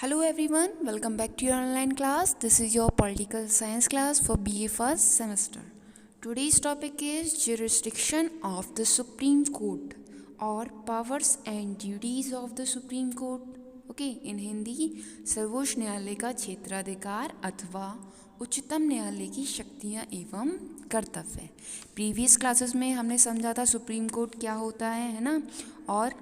Hello everyone, welcome back to your online class. This is your political science class for BA first semester. Today's topic is jurisdiction of the Supreme Court or powers and duties of the Supreme Court. Okay in Hindi सर्वोच्च न्यायालय का क्षेत्राधिकार अथवा उच्चतम न्यायालय की शक्तियाँ एवं कर्तव्य। प्रीवियस क्लासेस में हमने समझा था सुप्रीम कोर्ट क्या होता है ना, और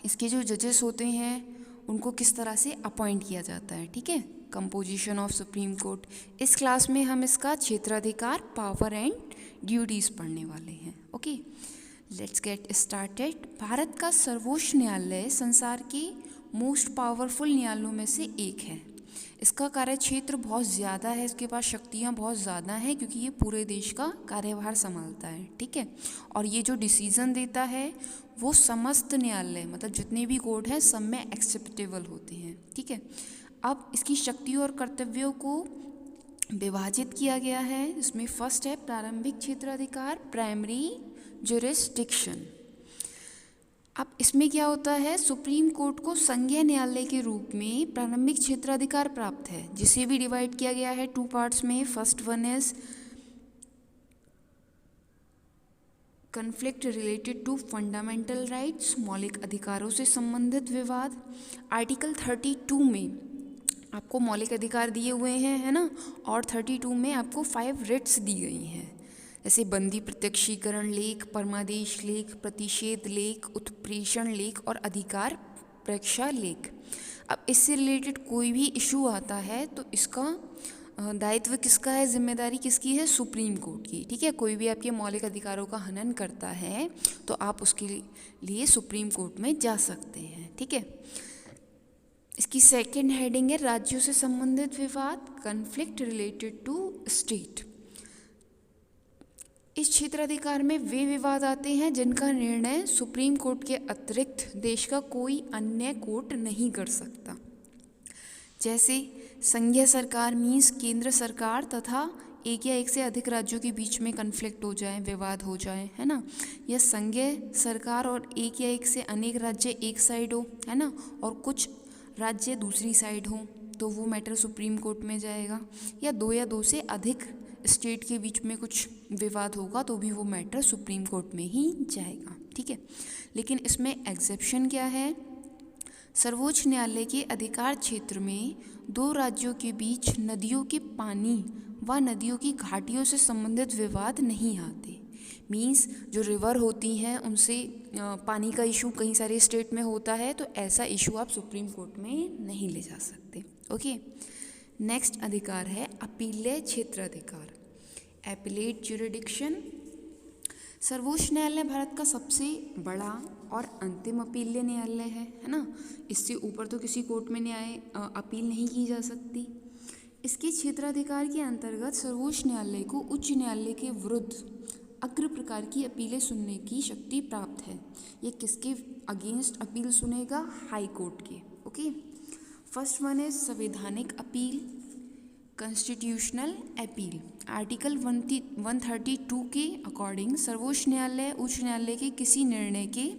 इसके जो जजेस होते हैं उनको किस तरह से अपॉइंट किया जाता है। ठीक है, कंपोजिशन ऑफ सुप्रीम कोर्ट। इस क्लास में हम इसका क्षेत्राधिकार, पावर एंड ड्यूटीज़ पढ़ने वाले हैं। Okay, let's get started. Bharat का सर्वोच्च न्यायालय संसार के मोस्ट पावरफुल न्यायालयों में से एक है। इसका कार्य क्षेत्र बहुत ज़्यादा है, इसके पास शक्तियाँ बहुत ज़्यादा हैं क्योंकि ये पूरे देश का कार्यभार संभालता है। ठीक है, और ये जो डिसीज़न देता है वो समस्त न्यायालय मतलब जितने भी कोर्ट हैं सब में एक्सेप्टेबल होते हैं। ठीक है, अब इसकी शक्तियों और कर्तव्यों को विभाजित किया गया है। इसमें फर्स्ट है प्रारंभिक क्षेत्राधिकार, प्राइमरी ज्यूरिसडिक्शन। अब इसमें क्या होता है, सुप्रीम कोर्ट को संघीय न्यायालय के रूप में प्रारंभिक क्षेत्राधिकार प्राप्त है, जिसे भी डिवाइड किया गया है टू पार्ट्स में। First one is conflict related to fundamental rights, मौलिक अधिकारों से संबंधित विवाद। आर्टिकल 32 में आपको मौलिक अधिकार दिए हुए हैं, है ना, और 32 में आपको 5 रिट्स दी गई हैं, जैसे बंदी प्रत्यक्षीकरण लेख, परमादेश लेख, प्रतिषेध लेख, उत्प्रेषण लेख और अधिकार परीक्षा लेख। अब इससे रिलेटेड कोई भी इशू आता है तो इसका दायित्व किसका है, जिम्मेदारी किसकी है, सुप्रीम कोर्ट की। ठीक है, कोई भी आपके मौलिक अधिकारों का हनन करता है तो आप उसके लिए सुप्रीम कोर्ट में जा सकते हैं। ठीक है, इसकी सेकंड हेडिंग है राज्यों से संबंधित विवाद, कन्फ्लिक्ट रिलेटेड टू स्टेट। इस क्षेत्राधिकार में वे विवाद आते हैं जिनका निर्णय सुप्रीम कोर्ट के अतिरिक्त देश का कोई अन्य कोर्ट नहीं कर सकता, जैसे संघीय सरकार मीन्स केंद्र सरकार तथा एक या एक से अधिक राज्यों के बीच में कन्फ्लिक्ट हो जाए, विवाद हो जाए, है ना, या संघीय सरकार और एक या एक से अनेक राज्य एक साइड हो, है ना, और कुछ राज्य दूसरी साइड हो तो वो मैटर सुप्रीम कोर्ट में जाएगा, या दो से अधिक स्टेट के बीच में कुछ विवाद होगा तो भी वो मैटर सुप्रीम कोर्ट में ही जाएगा। ठीक है, लेकिन इसमें एक्सेप्शन क्या है, सर्वोच्च न्यायालय के अधिकार क्षेत्र में दो राज्यों के बीच नदियों के पानी व नदियों की घाटियों से संबंधित विवाद नहीं आते। मीन्स जो रिवर होती हैं उनसे पानी का इशू कई सारे स्टेट में होता है तो ऐसा इशू आप सुप्रीम कोर्ट में नहीं ले जा सकते। ओके, नेक्स्ट अधिकार है अपीलीय क्षेत्राधिकार, एपीलेट ज्यूरिडिक्शन। सर्वोच्च न्यायालय भारत का सबसे बड़ा और अंतिम अपीलीय न्यायालय है ना, इससे ऊपर तो किसी कोर्ट में न्याय अपील नहीं की जा सकती। इसके क्षेत्राधिकार के अंतर्गत सर्वोच्च न्यायालय को उच्च न्यायालय के विरुद्ध अग्र प्रकार की अपीलें सुनने की शक्ति प्राप्त है। ये किसके अगेंस्ट अपील सुनेगा, हाई कोर्ट के। ओके, फर्स्ट वन इज संवैधानिक अपील, कॉन्स्टिट्यूशनल अपील। आर्टिकल 132 के अकॉर्डिंग सर्वोच्च न्यायालय उच्च न्यायालय के किसी निर्णय के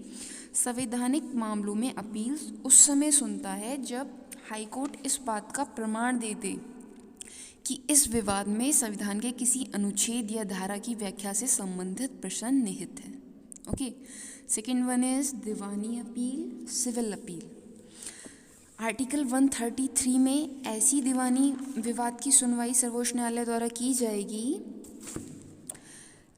संवैधानिक मामलों में अपील उस समय सुनता है जब हाई कोर्ट इस बात का प्रमाण दे दे कि इस विवाद में संविधान के किसी अनुच्छेद या धारा की व्याख्या से संबंधित प्रश्न निहित है। ओके, सेकेंड वन इज दीवानी अपील, सिविल अपील। आर्टिकल 133 में ऐसी दीवानी विवाद की सुनवाई सर्वोच्च न्यायालय द्वारा की जाएगी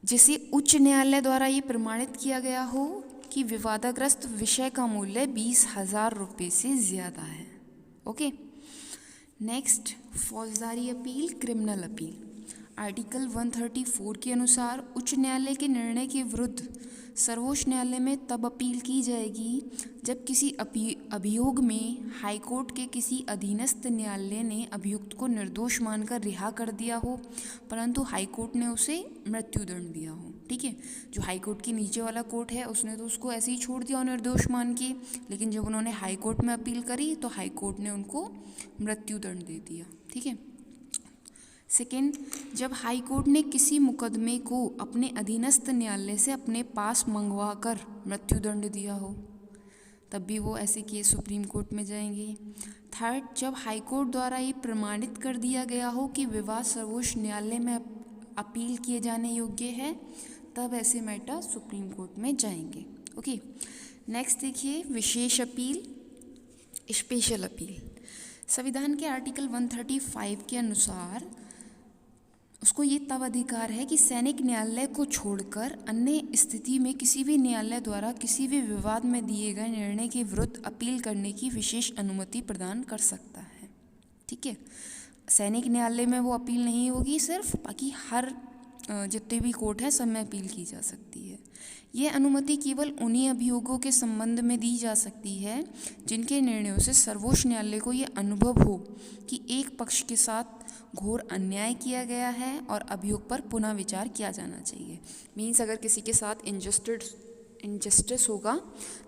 जिसे उच्च न्यायालय द्वारा ये प्रमाणित किया गया हो कि विवादाग्रस्त विषय का मूल्य 20,000 रुपये से ज़्यादा है। ओके, नेक्स्ट फौजदारी अपील, क्रिमिनल अपील। आर्टिकल 134 के अनुसार उच्च न्यायालय के निर्णय के विरुद्ध सर्वोच्च न्यायालय में तब अपील की जाएगी जब किसी अभियोग में हाईकोर्ट के किसी अधीनस्थ न्यायालय ने अभियुक्त को निर्दोष मानकर रिहा कर दिया हो परंतु हाईकोर्ट ने उसे मृत्युदंड दिया हो। ठीक है, जो हाईकोर्ट के नीचे वाला कोर्ट है उसने तो उसको ऐसे ही छोड़ दिया निर्दोष मान के, लेकिन जब उन्होंने हाईकोर्ट में अपील करी तो हाईकोर्ट ने उनको मृत्युदंड दे दिया। ठीक है, सेकेंड, जब हाई कोर्ट ने किसी मुकदमे को अपने अधीनस्थ न्यायालय से अपने पास मंगवा कर मृत्युदंड दिया हो तब भी वो ऐसे केस सुप्रीम कोर्ट में जाएंगे। थर्ड, जब हाई कोर्ट द्वारा ये प्रमाणित कर दिया गया हो कि विवाद सर्वोच्च न्यायालय में अपील किए जाने योग्य है, तब ऐसे मैटर सुप्रीम कोर्ट में जाएंगे। ओके, नेक्स्ट देखिए विशेष अपील, स्पेशल अपील। संविधान के आर्टिकल 135 के अनुसार उसको ये तब अधिकार है कि सैनिक न्यायालय को छोड़कर अन्य स्थिति में किसी भी न्यायालय द्वारा किसी भी विवाद में दिए गए निर्णय के विरुद्ध अपील करने की विशेष अनुमति प्रदान कर सकता है। ठीक है, सैनिक न्यायालय में वो अपील नहीं होगी सिर्फ, बाकी हर जितने भी कोर्ट है सब में अपील की जा सकती है। यह अनुमति केवल उन्हीं अभियोगों के संबंध में दी जा सकती है जिनके निर्णयों से सर्वोच्च न्यायालय को यह अनुभव हो कि एक पक्ष के साथ घोर अन्याय किया गया है और अभियोग पर पुनः विचार किया जाना चाहिए। मीन्स अगर किसी के साथ इनजस्टिस होगा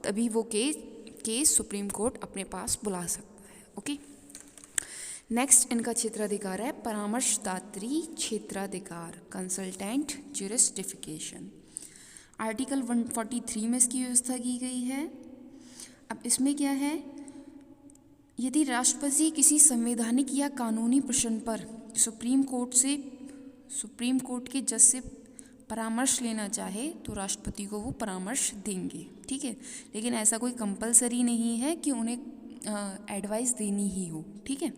तभी वो केस सुप्रीम कोर्ट अपने पास बुला सकता है। ओके, नेक्स्ट इनका क्षेत्राधिकार है परामर्शदात्री क्षेत्राधिकार, कंसल्टेंट ज्यूरिसडिक्शन। आर्टिकल 143 में इसकी व्यवस्था की गई है। अब इसमें क्या है, यदि राष्ट्रपति किसी संवैधानिक या कानूनी प्रश्न पर सुप्रीम कोर्ट के जज से परामर्श लेना चाहे तो राष्ट्रपति को वो परामर्श देंगे। ठीक है, लेकिन ऐसा कोई कंपलसरी नहीं है कि उन्हें एडवाइस देनी ही हो। ठीक है,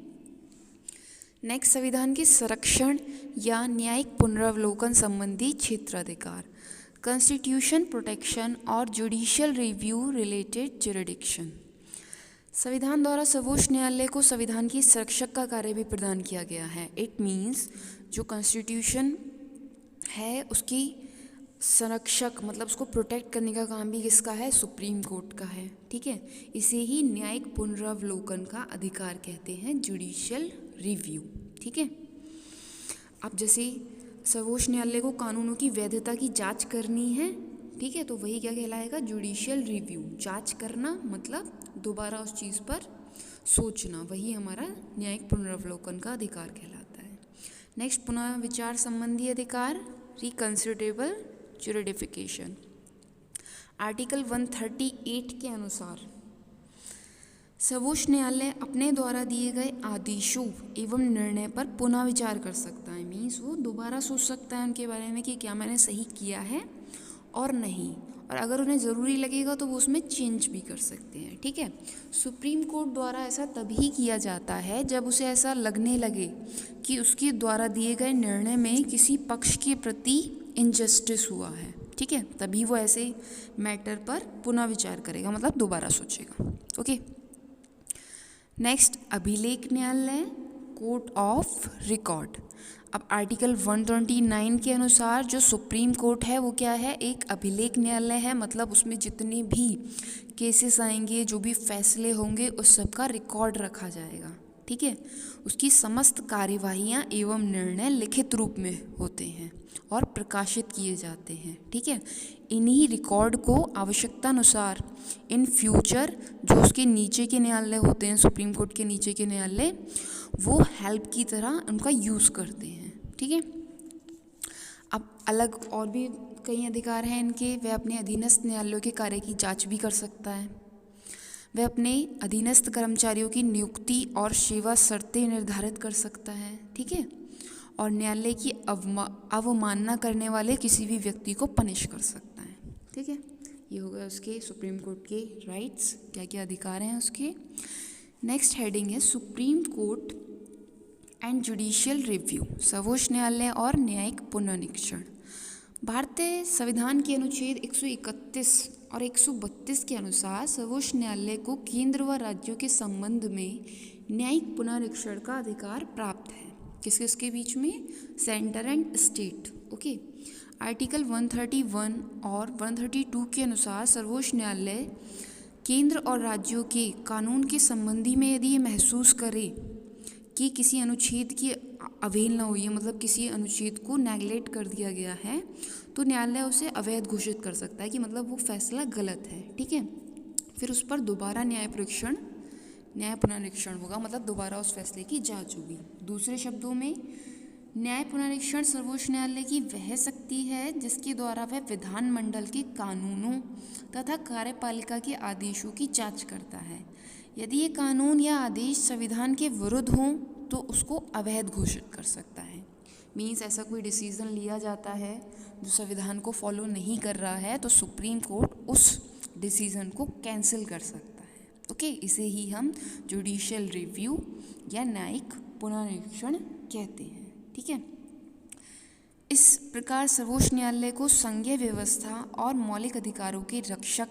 नेक्स्ट संविधान के संरक्षण या न्यायिक पुनरावलोकन संबंधी क्षेत्राधिकार, कॉन्स्टिट्यूशन प्रोटेक्शन और जुडिशियल रिव्यू रिलेटेड जुरिडिक्शन। संविधान द्वारा सर्वोच्च न्यायालय को संविधान की संरक्षक का कार्य भी प्रदान किया गया है। इट मीन्स जो कॉन्स्टिट्यूशन है उसकी संरक्षक मतलब उसको प्रोटेक्ट करने का काम भी किसका है, सुप्रीम कोर्ट का है। ठीक है, इसे ही न्यायिक पुनरावलोकन का अधिकार कहते हैं, जुडिशियल रिव्यू। ठीक है, अब जैसे सर्वोच्च न्यायालय को कानूनों की वैधता की जांच करनी है, ठीक है, तो वही क्या कहलाएगा, जुडिशियल रिव्यू। जांच करना मतलब दोबारा उस चीज़ पर सोचना, वही हमारा न्यायिक पुनरावलोकन का अधिकार कहलाता है। नेक्स्ट पुनः विचार संबंधी अधिकार, रिकंसिडरेबल ज्यूरिडिक्शन। आर्टिकल 138 के अनुसार सर्वोच्च न्यायालय अपने द्वारा दिए गए आदेशों एवं निर्णय पर पुनः विचार कर सकता है। मीन्स वो दोबारा सोच सकता है उनके बारे में कि क्या मैंने सही किया है और नहीं, और अगर उन्हें ज़रूरी लगेगा तो वो उसमें चेंज भी कर सकते हैं। ठीक है, सुप्रीम कोर्ट द्वारा ऐसा तभी किया जाता है जब उसे ऐसा लगने लगे कि उसके द्वारा दिए गए निर्णय में किसी पक्ष के प्रति इनजस्टिस हुआ है। ठीक है, तभी वो ऐसे मैटर पर पुनः विचार करेगा, मतलब दोबारा सोचेगा। ओके, नेक्स्ट अभिलेख न्यायालय, कोर्ट ऑफ रिकॉर्ड। अब आर्टिकल 129 के अनुसार जो सुप्रीम कोर्ट है वो क्या है, एक अभिलेख न्यायालय है। मतलब उसमें जितने भी केसेस आएंगे, जो भी फैसले होंगे, उस सब का रिकॉर्ड रखा जाएगा। ठीक है, उसकी समस्त कार्यवाहियाँ एवं निर्णय लिखित रूप में होते हैं और प्रकाशित किए जाते हैं। ठीक है, इन्हीं रिकॉर्ड को आवश्यकता अनुसार इन फ्यूचर जो उसके नीचे के न्यायालय होते हैं, सुप्रीम कोर्ट के नीचे के न्यायालय, वो हेल्प की तरह उनका यूज़ करते हैं। ठीक है, अब अलग और भी कई अधिकार हैं इनके। वह अपने अधीनस्थ न्यायालयों के कार्य की जांच भी कर सकता है। वह अपने अधीनस्थ कर्मचारियों की नियुक्ति और सेवा शर्तें निर्धारित कर सकता है। ठीक है, और न्यायालय की अवमानना करने वाले किसी भी व्यक्ति को पनिश कर सकता है। ठीक है, ये हो गया उसके सुप्रीम कोर्ट के राइट्स, क्या क्या अधिकार हैं उसके। नेक्स्ट हेडिंग है supreme court and judicial review, सर्वोच्च न्यायालय और न्यायिक पुनरीक्षण। भारतीय संविधान के अनुच्छेद 131 और 132 के अनुसार सर्वोच्च न्यायालय को केंद्र व राज्यों के संबंध में न्यायिक पुनरीक्षण का अधिकार प्राप्त है। किस किसके बीच में, centre and state. Okay, article 131 और 132 के अनुसार सर्वोच्च न्यायालय केंद्र और राज्यों के कानून के संबंधी में यदि ये महसूस करे कि किसी अनुच्छेद की अवहेलना हुई है, मतलब किसी अनुच्छेद को नेगलेक्ट कर दिया गया है, तो न्यायालय उसे अवैध घोषित कर सकता है कि मतलब वो फैसला गलत है। ठीक है, फिर उस पर दोबारा न्याय पुनरीक्षण होगा, मतलब दोबारा उस फैसले की जांच होगी। दूसरे शब्दों में न्याय पुनरीक्षण सर्वोच्च न्यायालय की वह शक्ति है जिसके द्वारा वह विधानमंडल के कानूनों तथा कार्यपालिका के आदेशों की जांच करता है। यदि ये कानून या आदेश संविधान के विरुद्ध हों तो उसको अवैध घोषित कर सकता है। मीन्स ऐसा कोई डिसीज़न लिया जाता है जो संविधान को फॉलो नहीं कर रहा है तो सुप्रीम कोर्ट उस डिसीज़न को कैंसिल कर सकता है। ओके, इसे ही हम जुडिशियल रिव्यू या न्यायिक पुनरीक्षण कहते हैं। ठीक है, इस प्रकार सर्वोच्च न्यायालय को संघीय व्यवस्था और मौलिक अधिकारों के रक्षक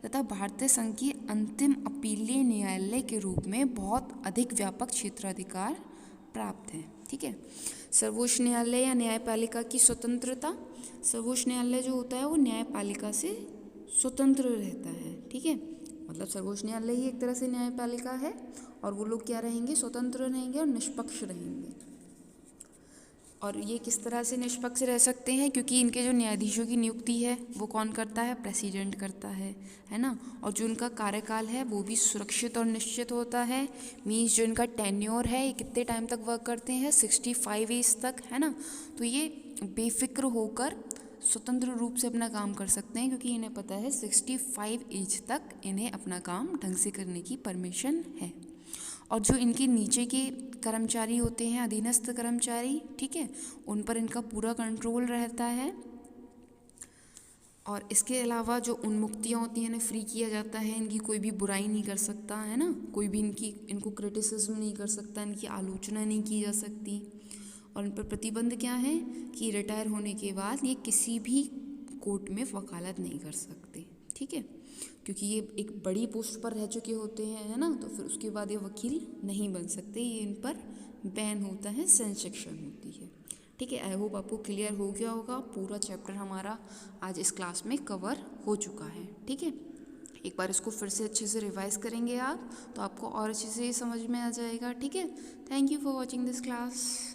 तथा भारतीय संघ की अंतिम अपीलीय न्यायालय के रूप में बहुत अधिक व्यापक क्षेत्राधिकार प्राप्त है। ठीक है, सर्वोच्च न्यायालय या न्यायपालिका की स्वतंत्रता, सर्वोच्च न्यायालय जो होता है वो न्यायपालिका से स्वतंत्र रहता है। ठीक है, मतलब सर्वोच्च न्यायालय ही एक तरह से न्यायपालिका है और वो लोग क्या रहेंगे, स्वतंत्र रहेंगे और निष्पक्ष रहेंगे। और ये किस तरह से निष्पक्ष रह सकते हैं, क्योंकि इनके जो न्यायाधीशों की नियुक्ति है वो कौन करता है, प्रेसिडेंट करता है ना। और जो उनका कार्यकाल है वो भी सुरक्षित और निश्चित होता है। मीन्स जो इनका टेन्योर है ये कितने टाइम तक वर्क करते हैं, 65 एज तक, है ना। तो ये बेफिक्र होकर स्वतंत्र रूप से अपना काम कर सकते हैं, क्योंकि इन्हें पता है 65 एज तक इन्हें अपना काम ढंग से करने की परमिशन है। और जो इनके नीचे के कर्मचारी होते हैं, अधीनस्थ कर्मचारी, ठीक है, उन पर इनका पूरा कंट्रोल रहता है। और इसके अलावा जो उन्मुक्तियाँ होती हैं इन्हें फ्री किया जाता है, इनकी कोई भी बुराई नहीं कर सकता, है ना, कोई भी इनको क्रिटिसिज्म नहीं कर सकता, इनकी आलोचना नहीं की जा सकती। और इन पर प्रतिबंध क्या है कि रिटायर होने के बाद ये किसी भी कोर्ट में वकालत नहीं कर सकते। ठीक है, क्योंकि ये एक बड़ी पोस्ट पर रह चुके होते हैं, है ना, तो फिर उसके बाद ये वकील नहीं बन सकते, ये इन पर बैन होता है, सेंसेक्शन होती है। ठीक है, आई होप आपको क्लियर हो गया होगा। पूरा चैप्टर हमारा आज इस क्लास में कवर हो चुका है। ठीक है, एक बार इसको फिर से अच्छे से रिवाइज करेंगे आप तो आपको और अच्छे से समझ में आ जाएगा। ठीक है, thank you for watching this class.